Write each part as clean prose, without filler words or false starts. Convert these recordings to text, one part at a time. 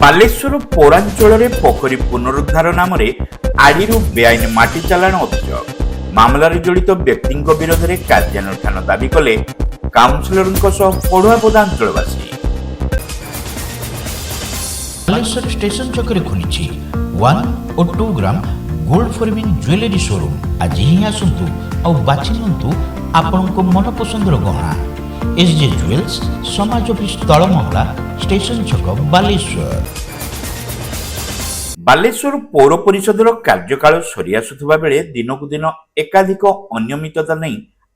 ବାଲେଶ୍ୱର ପୌରାଞ୍ଚଳରେ ପୋଖରୀ ପୁନରୁଦ୍ଧାର ନାମରେ ଆଡ଼ିରୁ ବେଆଇନ ମାଟି ଚାଲାଣ ଅଭିଯୋଗ। ମାମଲାରେ ଜଡ଼ିତ ବ୍ୟକ୍ତିଙ୍କ ବିରୋଧରେ କାର୍ଯ୍ୟାନୁଷ୍ଠାନ ଦାବି କଲେ କାଉନ୍ସିଲରଙ୍କ ସହ ପଢୁଆପଦା ଅଞ୍ଚଳବାସୀ। ବାଲେଶ୍ୱର ଷ୍ଟେସନ ଛକରେ ଖୋଲିଛି 1 ଓ 2 gram gold forming jewellery showroom. ଆଜି ହିଁ ଆସନ୍ତୁ ଆଉ ବାଛି ନିଅନ୍ତୁ ଆପଣଙ୍କ ମନପସନ୍ଦର ଗହଣା। SJ ଜୁଏଲ୍ସ, ସମାଜ ଅଫିସ ତଳ ମହଲା, ଷ୍ଟେସନ ଛକ, ବାଲେଶ୍ୱର। ବାଲେଶ୍ୱର ପୌର ପରିଷଦର କାର୍ଯ୍ୟକାଳ ସରି ଆସୁଥିବା ବେଳେ ଦିନକୁ ଦିନ ଏକାଧିକ ଅନିୟମିତତା ନେଇ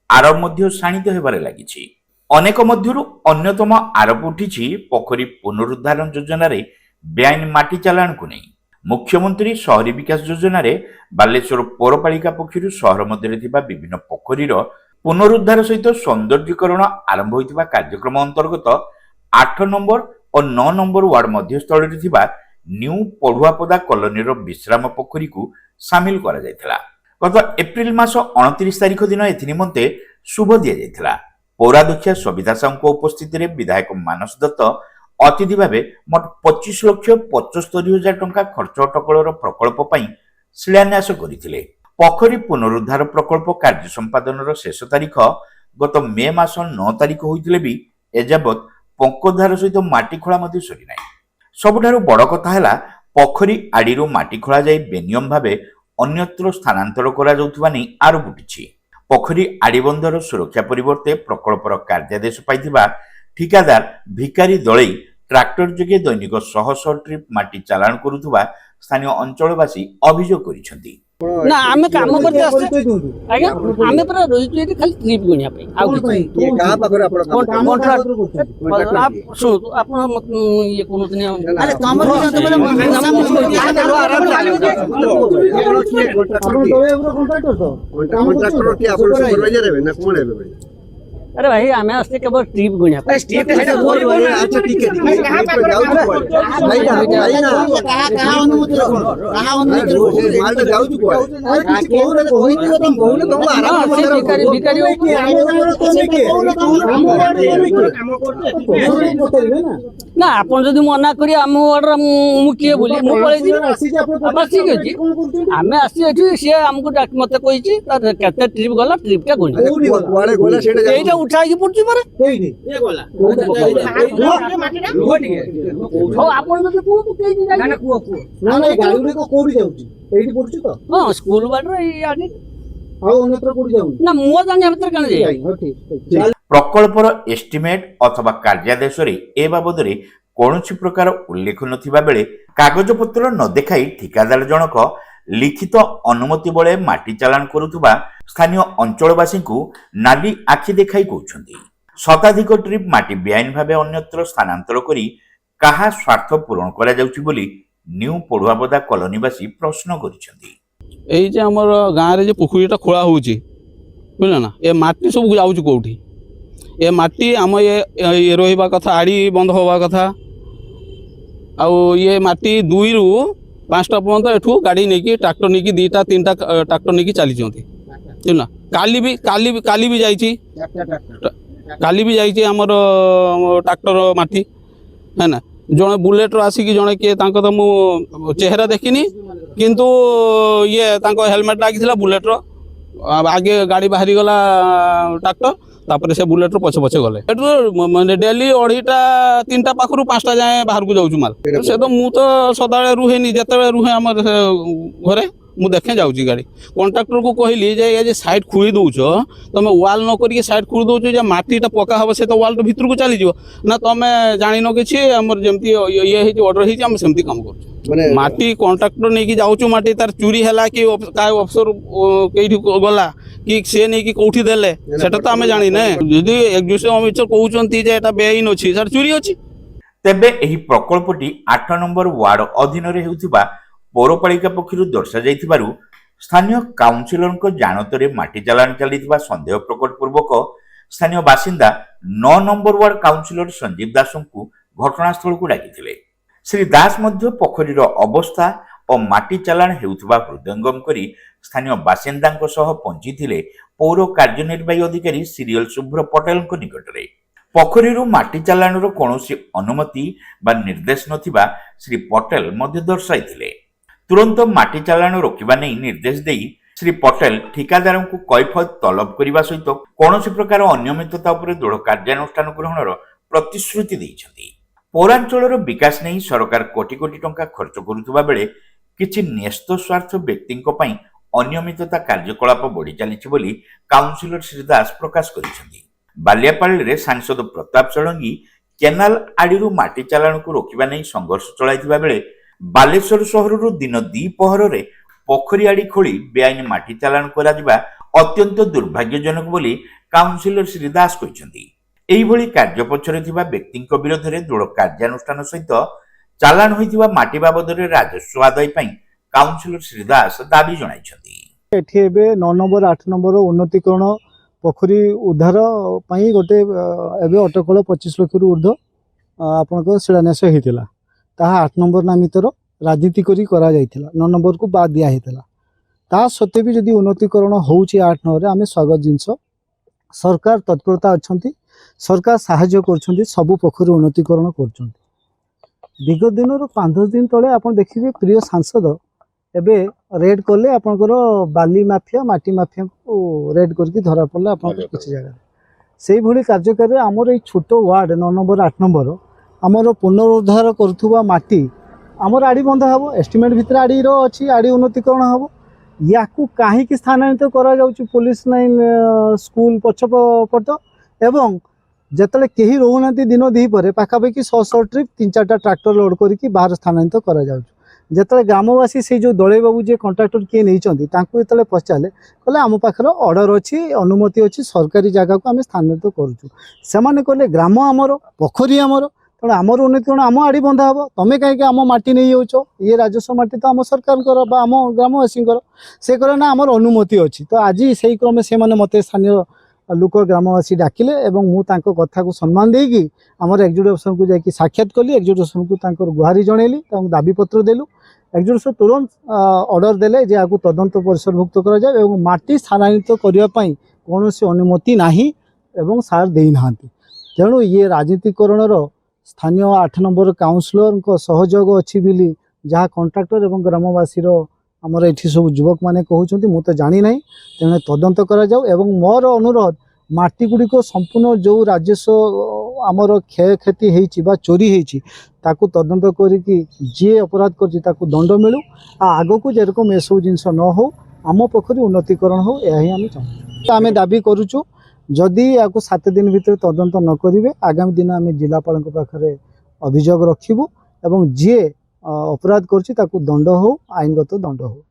ଆରୋପ ମଧ୍ୟ ଶାଣିତ ହେବାରେ ଲାଗିଛି। ଅନେକ ମଧ୍ୟରୁ ଅନ୍ୟତମ ଆରୋପ ଉଠିଛି ପୋଖରୀ ପୁନରୁଦ୍ଧାର ଯୋଜନାରେ ବେଆଇନ ମାଟି ଚାଲାଣକୁ ନେଇ। ମୁଖ୍ୟମନ୍ତ୍ରୀ ସହରୀ ବିକାଶ ଯୋଜନାରେ ବାଲେଶ୍ୱର ପୌରପାଳିକା ପକ୍ଷରୁ ସହର ମଧ୍ୟରେ ଥିବା ବିଭିନ୍ନ ପୋଖରୀର ପୁନରୁଦ୍ଧାର ସହିତ ସୌନ୍ଦର୍ଯ୍ୟକରଣ ଆରମ୍ଭ ହୋଇଥିବା କାର୍ଯ୍ୟକ୍ରମ ଅନ୍ତର୍ଗତ 8 ନମ୍ବର ଓ 9 ନମ୍ବର ୱାର୍ଡ ମଧ୍ୟସ୍ଥଳରେ ଥିବା ନ୍ୟୁ ପଢୁଆପଦା କଲୋନୀର ବିଶ୍ରାମ ପୋଖରୀକୁ ସାମିଲ କରାଯାଇଥିଲା। ଗତ ଏପ୍ରିଲ ମାସ 29 ତାରିଖ ଦିନ ଏଥିନିମନ୍ତେ ଶୁଭ ଦିଆଯାଇଥିଲା। ପୌରାଧ୍ୟକ୍ଷା ସବିତା ସାହୁଙ୍କ ଉପସ୍ଥିତିରେ ବିଧାୟକ ମାନସ ଦତ୍ତ ଅତିଥି ଭାବେ ମୋଟ 25,75,000 ଟଙ୍କା ଖର୍ଚ୍ଚ ଅଟକଳର ପ୍ରକଳ୍ପ ପାଇଁ ଶିଳାନ୍ୟାସ କରିଥିଲେ। ପୋଖରୀ ପୁନରୁଦ୍ଧାର ପ୍ରକଳ୍ପ କାର୍ଯ୍ୟ ସମ୍ପାଦନର ଶେଷ ତାରିଖ ଗତ ମେ ମାସ 9 ତାରିଖ ହୋଇଥିଲେ ବି ଏଯାବତ୍ ପଙ୍କୋଦ୍ଧାର ସହିତ ମାଟି ଖୋଳା ମଧ୍ୟ ସରିନାହିଁ। ସବୁଠାରୁ ବଡ଼ କଥା ହେଲା ପୋଖରୀ ଆଡ଼ିରୁ ମାଟି ଖୋଳାଯାଇ ବେନିୟମ ଭାବେ ଅନ୍ୟତ୍ର ସ୍ଥାନାନ୍ତର କରାଯାଉଥିବା ନେଇ ଆରୋପ ଉଠିଛି। ପୋଖରୀ ଆଡ଼ିବନ୍ଧର ସୁରକ୍ଷା ପରିବର୍ତ୍ତେ ପ୍ରକଳ୍ପର କାର୍ଯ୍ୟାଦେଶ ପାଇଥିବା ଠିକାଦାର ଭିକାରୀ ଦଳେଇ ଟ୍ରାକ୍ଟର ଯୋଗେ ଦୈନିକ ଶହ ଶହ ଟ୍ରିପ୍ ମାଟି ଚାଲାଣ କରୁଥିବା ସ୍ଥାନୀୟ ଅଞ୍ଚଳବାସୀ ଅଭିଯୋଗ କରିଛନ୍ତି। ନା ଆମେ କାମ କରতে আসছে আজ্ঞা আমি পুরা রইছি এটি খালি ট্রিপ গনিয়া পাই আউ কি কাহা পাখরে আপন কন্ট্রাক্ট আপ শুন আপন ইয়ে কোন দিন আরে কামর কি তো বলে নাম কই কন্ট্রাক্টর কি আপন সুপারভাইজার হবে না কোন হবে ভাই? अरे भाई हमें आस्ते केवल ट्रिप गुनिया स्टेप हेडा बोल बोल अच्छा ठीक है कहां पर जाऊ भाई ना कहां अनुमति रखो कहां अनुमति रखो माल तो जाऊ को कोन होई तो तुम बहुल तुम आराम से भिखारी भिखारी ना आपण जदी मना करी हम ऑर्डर मु किए बोली मु पळै जी बस ठीक अछि हमें आसी एठी से हमको मते कहिछि केते ट्रिप गला ट्रिपटा गुनी वाले गोला सेटा एटा उठाई पड़छि मारे केही ए गोला हो आपण जदी को केही जाई ना को ना ना गाड़ी रे को कोडी जाउछि एठी पड़छि तो हां स्कूल बाटर ई आडी ଆଉ ଅନ୍ୟତ୍ର କୋडी ଯାଉନି ନା ମୁଁ ଜାଣି ଭିତରେ କାଣ ଯାଇ हो ठीक ପ୍ରକଳ୍ପର ଏଷ୍ଟିମେଟ୍ ଅଥବା କାର୍ଯ୍ୟାଦେଶରେ ଏ ବାବଦରେ କୌଣସି ପ୍ରକାର ଉଲ୍ଲେଖ ନଥିବା ବେଳେ କାଗଜପତ୍ର ନ ଦେଖାଇ ଠିକାଦାର ଜଣକ ଲିଖିତ ଅନୁମତି ବଳେ ମାଟି ଚାଲାଣ କରୁଥିବା ସ୍ଥାନୀୟ ଅଞ୍ଚଳବାସୀଙ୍କୁ ନାଲି ଆଖି ଦେଖାଇ କହୁଛନ୍ତି। ଶତାଧିକ ଟ୍ରିପ୍ ମାଟି ବେଆଇନ ଭାବେ ଅନ୍ୟତ୍ର ସ୍ଥାନାନ୍ତର କରି କାହା ସ୍ୱାର୍ଥ ପୂରଣ କରାଯାଉଛି ବୋଲି ନ୍ୟୁ ପଢୁଆପଦା କଲୋନୀବାସୀ ପ୍ରଶ୍ନ କରିଛନ୍ତି। এই যে আমার গাঁরে যে পুকুরীটা খোলা হচ্ছে বুঝল না এ মাটি সব যাচ্ছে কোটি এ মাটি আম ইয়ে রহবা কথা আড়ি বন্ধ হওয়া কথা আউ ইয়ে মাটি 2 ରୁ 5টা পর্যন্ত এঠু গাড়ি নেকি ট্রাক্টর নেকি 2টা 3টা ট্রাক্টর নেকি চালিছন্তি বুঝল না কালি বি যাইছি আমার ট্রাক্টর মাটি হ্যাঁ না জনে বুলেটর আসিকি জনে কিଏ ତାଙ୍କ ତ ମୁଁ ଚେହେରା ଦେଖିନି କିନ୍ତୁ ଇଏ ତାଙ୍କ ହେଲମେଟ୍ ଲାଗିଥିଲା ବୁଲେଟର ଆଗେ ଗାଡ଼ି ବାହାରି ଗଲା ଟ୍ରାକ୍ଟର ତାପରେ ସେ ବୁଲେଟର ପଛେ ପଛେ ଗଲେ ଏଠୁ ମାନେ ଡେଲି 2ଟା 3ଟା ପାଖରୁ 5ଟା ଯାଏଁ ବାହାରକୁ ଯାଉଛି ମାଲ ସେ ତ ମୁଁ ତ ସଦାବେଳେ ରୁହେନି ଯେତେବେଳେ ରୁହେ ଆମର ଘରେ ମୁଁ ଦେଖେ ଯାଉଛି ଗାଡ଼ି କଣ୍ଟ୍ରାକ୍ଟରକୁ କହିଲି ଯେ ଏ ଯେ ସାଇଡ୍ ଖୋଳି ଦେଉଛ ତମେ ୱାଲ୍ ନ କରିକି ସାଇଡ୍ ଖୋଳି ଦେଉଛ ଯେ ମାଟିଟା ପକା ହେବ ସେ ତ ୱାଲ୍ଟା ଭିତରକୁ ଚାଲିଯିବ ନା ତମେ ଜାଣିନ କିଛି ଆମର ଯେମିତି ଇଏ ହେଇଛି ଅର୍ଡର ହେଇଛି ଆମେ ସେମିତି କାମ କରୁଛୁ ମାଟି କଣ୍ଟ୍ରାକ୍ଟର ନେଇକି ଯାଉଛୁ ମାଟି ତାର ଚୋରି ହେଲା କି କାହା ଅଫିସର କେଇଠି ଗଲା କି ସେ ନେଇକି କୋଉଠି ଦେଲେ ସେଟା ତ ଆମେ ଜାଣିନେ ଯଦି ଏକ୍ଜିକ୍ୟୁଟିଭ ଅଫିସର କହୁଛନ୍ତି ଯେ ଏଟା ବେଆଇନ ଅଛି ସେଟା ଚୋରି ଅଛି। ତେବେ ଏହି ପ୍ରକଳ୍ପଟି 8 ନମ୍ବର ୱାର୍ଡ ଅଧୀନରେ ହେଉଥିବା ପୌରପାଳିକା ପକ୍ଷରୁ ଦର୍ଶାଯାଇଥିବାରୁ ସ୍ଥାନୀୟ କାଉନ୍ସିଲରଙ୍କ ଜାଣତରେ ମାଟି ଚାଲାଣ ଚାଲିଥିବା ସନ୍ଦେହ ପ୍ରକଟ ପୂର୍ବକ ସ୍ଥାନୀୟ ବାସିନ୍ଦା 9 ନମ୍ବର ୱାର୍ଡ କାଉନ୍ସିଲର ସଞ୍ଜୀବ ଦାସଙ୍କୁ ଘଟଣାସ୍ଥଳକୁ ଡାକିଥିଲେ। ଶ୍ରୀ ଦାସ ମଧ୍ୟ ପୋଖରୀର ଅବସ୍ଥା ଓ ମାଟି ଚାଲାଣ ହେଉଥିବା ହୃଦୟଙ୍ଗମ କରି ସ୍ଥାନୀୟ ବାସିନ୍ଦାଙ୍କ ସହ ପହଞ୍ଚିଥିଲେ ପୌର କାର୍ଯ୍ୟନିର୍ବାହୀ ଅଧିକାରୀ ସିରିୟଲ ଶୁଭ୍ର ପଟେଲଙ୍କ ନିକଟରେ। ପୋଖରୀରୁ ମାଟି ଚାଲାଣର କୌଣସି ଅନୁମତି ବା ନିର୍ଦ୍ଦେଶ ନଥିବା ଶ୍ରୀ ପଟେଲ ମଧ୍ୟ ଦର୍ଶାଇଥିଲେ। ତୁରନ୍ତ ମାଟି ଚାଲାଣ ରୋକିବା ନେଇ ନିର୍ଦ୍ଦେଶ ଦେଇ ଶ୍ରୀ ପଟେଲ ଠିକାଦାରଙ୍କୁ କୈଫତ ତଲବ କରିବା ସହିତ କୌଣସି ପ୍ରକାର ଅନିୟମିତତା ଉପରେ ଦୃଢ଼ କାର୍ଯ୍ୟାନୁଷ୍ଠାନ ଗ୍ରହଣର ପ୍ରତିଶ୍ରୁତି ଦେଇଛନ୍ତି। ପୌରାଞ୍ଚଳର ବିକାଶ ନେଇ ସରକାର କୋଟି କୋଟି ଟଙ୍କା ଖର୍ଚ୍ଚ କରୁଥିବା ବେଳେ କିଛି ନ୍ୟସ୍ତ ସ୍ୱାର୍ଥ ବ୍ୟକ୍ତିଙ୍କ ପାଇଁ ଅନିୟମିତତା କାର୍ଯ୍ୟକଳାପ ବଢ଼ି ଚାଲିଛି ବୋଲି କାଉନସିଲର ଶ୍ରୀ ଦାସ ପ୍ରକାଶ କରିଛନ୍ତି। ବାଲିଆପାଳରେ ସାଂସଦ ପ୍ରତାପ ଷଡ଼ଙ୍ଗୀ କେନାଲ ଆଡ଼ିରୁ ମାଟି ଚାଲାଣକୁ ରୋକିବା ନେଇ ସଂଘର୍ଷ ଚଳାଇଥିବା ବେଳେ ବାଲେଶ୍ୱର ସହରରୁ ଦିନ ଦ୍ୱିପହରରେ ପୋଖରୀ ଆଡ଼ି ଖୋଳି ବେଆଇନ ମାଟି ଚାଲାଣ କରାଯିବା ଅତ୍ୟନ୍ତ ଦୁର୍ଭାଗ୍ୟଜନକ ବୋଲି କାଉନସିଲର ଶ୍ରୀ ଦାସ କହିଛନ୍ତି। ଏହିଭଳି କାର୍ଯ୍ୟ ପଛରେ ଥିବା ବ୍ୟକ୍ତିଙ୍କ ବିରୋଧରେ ଦୃଢ଼ କାର୍ଯ୍ୟାନୁଷ୍ଠାନ ସହିତ ଚାଲାଣ ହୋଇଥିବା ମାଟି ବାବଦରେ ରାଜସ୍ୱ ଆଦାୟ ପାଇଁ କାଉନସିଲର ଶ୍ରୀ ଦାସ ଦାବି ଜଣାଇଛନ୍ତି। ଏଠି ଏବେ 9 ନମ୍ବର 8 ନମ୍ବର ଉନ୍ନତିକରଣ ପୋଖରୀ ଉଦ୍ଧାର ପାଇଁ ଗୋଟେ ଏବେ ଅଟକଳ 25 ଲକ୍ଷରୁ ଉର୍ଦ୍ଧ୍ୱ ଆପଣଙ୍କର ଶିଳାନ୍ୟାସ ହେଇଥିଲା। ତାହା 8 ନମ୍ବର ନାମିତର ରାଜନୀତି କରି କରାଯାଇଥିଲା, 9 ନମ୍ବରକୁ ବାଦ ଦିଆ ହେଇଥିଲା। ତା ସତ୍ତ୍ୱେ ବି ଯଦି ଉନ୍ନତିକରଣ ହେଉଛି 8 9ରେ ଆମେ ସ୍ୱାଗତ ଜିନିଷ। ସରକାର ତତ୍ପରତା ଅଛନ୍ତି, ସରକାର ସାହାଯ୍ୟ କରୁଛନ୍ତି, ସବୁ ପୋଖରୀ ଉନ୍ନତିକରଣ କରୁଛନ୍ତି। ବିଗତ ଦିନରୁ 5-10 ଦିନ ତଳେ ଆପଣ ଦେଖିବେ ପ୍ରିୟ ସାଂସଦ ଏବେ ରେଡ୍ କଲେ ଆପଣଙ୍କର ବାଲି ମାଫିଆ ମାଟି ମାଫିଆଙ୍କୁ ରେଡ୍ କରିକି ଧରା ପଡ଼ିଲା ଆପଣଙ୍କର କିଛି ଜାଗାରେ। ସେଇଭଳି କାର୍ଯ୍ୟକାରୀ ଆମର ଏଇ ଛୋଟ ୱାର୍ଡ 9 ନମ୍ବର 8 ନମ୍ବର ଆମର ପୁନରୁଦ୍ଧାର କରୁଥିବା ମାଟି ଆମର ଆଡ଼ି ବନ୍ଧା ହେବ, ଏଷ୍ଟିମେଟ୍ ଭିତରେ ଆଡ଼ିର ଅଛି, ଆଡ଼ି ଉନ୍ନତିକରଣ ହେବ। ୟାକୁ କାହିଁକି ସ୍ଥାନାନ୍ତରିତ କରାଯାଉଛି ପୋଲିସ ଲାଇନ୍ ସ୍କୁଲ ପଛପଟ ଏବଂ ଯେତେବେଳେ କେହି ରହୁନାହାନ୍ତି ଦିନ ଦ୍ୱିପହରେ ପାଖାପାଖି 100 ଟ୍ରିପ୍ 3-4ଟା ଟ୍ରାକ୍ଟର ଲୋଡ୍ କରିକି ବାହାର ସ୍ଥାନାନ୍ତରିତ କରାଯାଉଛି। ଯେତେବେଳେ ଗ୍ରାମବାସୀ ସେଇ ଯେଉଁ ଦଳେଇ ବାବୁ ଯିଏ କଣ୍ଟ୍ରାକ୍ଟର କିଏ ନେଇଛନ୍ତି ତାଙ୍କୁ ଯେତେବେଳେ ପଚାରିଲେ କହିଲେ ଆମ ପାଖରେ ଅର୍ଡ଼ର ଅଛି, ଅନୁମତି ଅଛି, ସରକାରୀ ଜାଗାକୁ ଆମେ ସ୍ଥାନାନ୍ତରିତ କରୁଛୁ। ସେମାନେ କହିଲେ ଗ୍ରାମ ଆମର, ପୋଖରୀ ଆମର, ତେଣୁ ଆମର ଉନ୍ନତିକରଣ ଆମ ଆଡ଼ି ବନ୍ଧା ହେବ, ତମେ କାହିଁକି ଆମ ମାଟି ନେଇଯାଉଛ? ଇଏ ରାଜସ୍ୱ ମାଟି ତ ଆମ ସରକାରଙ୍କର ବା ଆମ ଗ୍ରାମବାସୀଙ୍କର। ସେ କହିଲେ ନା ଆମର ଅନୁମତି ଅଛି। ତ ଆଜି ସେଇ କ୍ରମେ ସେମାନେ ମୋତେ ସ୍ଥାନୀୟ ଲୋକ ଗ୍ରାମବାସୀ ଡାକିଲେ ଏବଂ ମୁଁ ତାଙ୍କ କଥାକୁ ସମ୍ମାନ ଦେଇକି ଆମର ଏକ୍ଜିକ୍ୟୁଟିଭ୍ ଅଫିସରଙ୍କୁ ଯାଇକି ସାକ୍ଷାତ କଲି। ଏକ୍ଜିକ୍ୟୁଟିଭ୍ ଅଫିସରଙ୍କୁ ତାଙ୍କର ଗୁହାରି ଜଣେଇଲି, ତାଙ୍କୁ ଦାବିପତ୍ର ଦେଲୁ। ଏକ୍ଜିକ୍ୟୁଟିଭ୍ ଅଫିସର ତୁରନ୍ତ ଅର୍ଡ଼ର ଦେଲେ ଯେ ଆକୁ ତଦନ୍ତ ପରିସରଭୁକ୍ତ କରାଯାଏ ଏବଂ ମାଟି ସ୍ଥାନାନ୍ତରିତ କରିବା ପାଇଁ କୌଣସି ଅନୁମତି ନାହିଁ ଏବଂ ସାର୍ ଦେଇନାହାନ୍ତି। ତେଣୁ ଇଏ ରାଜନୀତିକରଣର ସ୍ଥାନୀୟ 8 ନମ୍ବର କାଉନସିଲରଙ୍କ ସହଯୋଗ ଅଛି ବୋଲି ଯାହା କଣ୍ଟ୍ରାକ୍ଟର ଏବଂ ଗ୍ରାମବାସୀର ଆମର ଏଠି ସବୁ ଯୁବକମାନେ କହୁଛନ୍ତି, ମୁଁ ତ ଜାଣିନାହିଁ। ତେଣୁ ତଦନ୍ତ କରାଯାଉ ଏବଂ ମୋର ଅନୁରୋଧ ମାଟି ଗୁଡ଼ିକ ସମ୍ପୂର୍ଣ୍ଣ ଯେଉଁ ରାଜସ୍ୱ ଆମର କ୍ଷୟକ୍ଷତି ହେଇଛି ବା ଚୋରି ହେଇଛି ତାକୁ ତଦନ୍ତ କରିକି ଯିଏ ଅପରାଧ କରିଛି ତାକୁ ଦଣ୍ଡ ମିଳୁ। ଆଗକୁ ଯେରକମ ଏସବୁ ଜିନିଷ ନ ହେଉ, ଆମ ପୋଖରୀ ଉନ୍ନତିକରଣ ହେଉ, ଏହା ହିଁ ଆମେ ଚାହୁଁ। ଆମେ ଦାବି କରୁଛୁ ଯଦି ୟାକୁ 7 ଦିନ ଭିତରେ ତଦନ୍ତ ନ କରିବେ ଆଗାମୀ ଦିନ ଆମେ ଜିଲ୍ଲାପାଳଙ୍କ ପାଖରେ ଅଭିଯୋଗ ରଖିବୁ ଏବଂ ଯିଏ ଅପରାଧ କରୁଛି ତାକୁ ଦଣ୍ଡ ହେଉ, ଆଇନଗତ ଦଣ୍ଡ ହେଉ।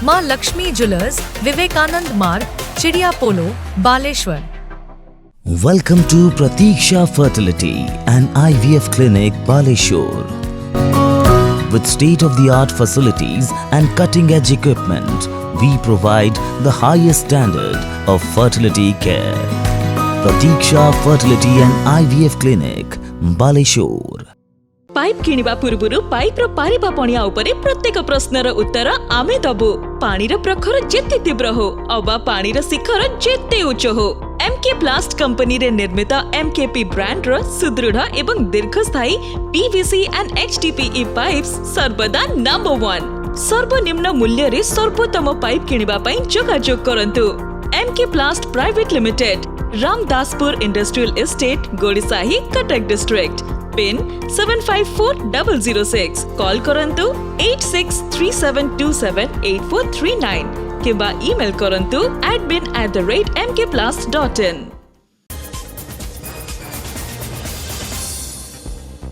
मां लक्ष्मी ज्वेलर्स, विवेकानंद मार्ग, चिड़िया पोलो, Baleshwar. Welcome to Pratiksha Fertility and IVF Clinic, Baleshwar. With state-of-the-art facilities and cutting-edge equipment, we provide the highest standard of fertility care. Pratiksha Fertility and IVF Clinic, Baleshwar. Pipe किनिबा पूर्वरु पाइप रो पारिबा पणिया उपरे प्रत्येक प्रश्नर उत्तर आमे दबु। पानीर प्रखर जेते तीव्र हो अबा पानीर शिखर जेते उच्च हो, एमके प्लास्ट कंपनी रे निर्मित एमकेपी ब्रांड रो सुदृढ़ एवं दीर्घस्थायी पीवीसी एंड एचडीपीई पाइप्स सर्वदा नंबर 1। सर्वनिम्न मूल्य रे सर्वोत्तम पाइप किनिबा पई जोगाजोग करंतु। MK Plast private limited, Ramdaspur industrial estate, Gorisahi, Cuttack district. Pin 754006। Call करंतु 8637278439 किबा ईमेल करंतु admin@mkplast.in।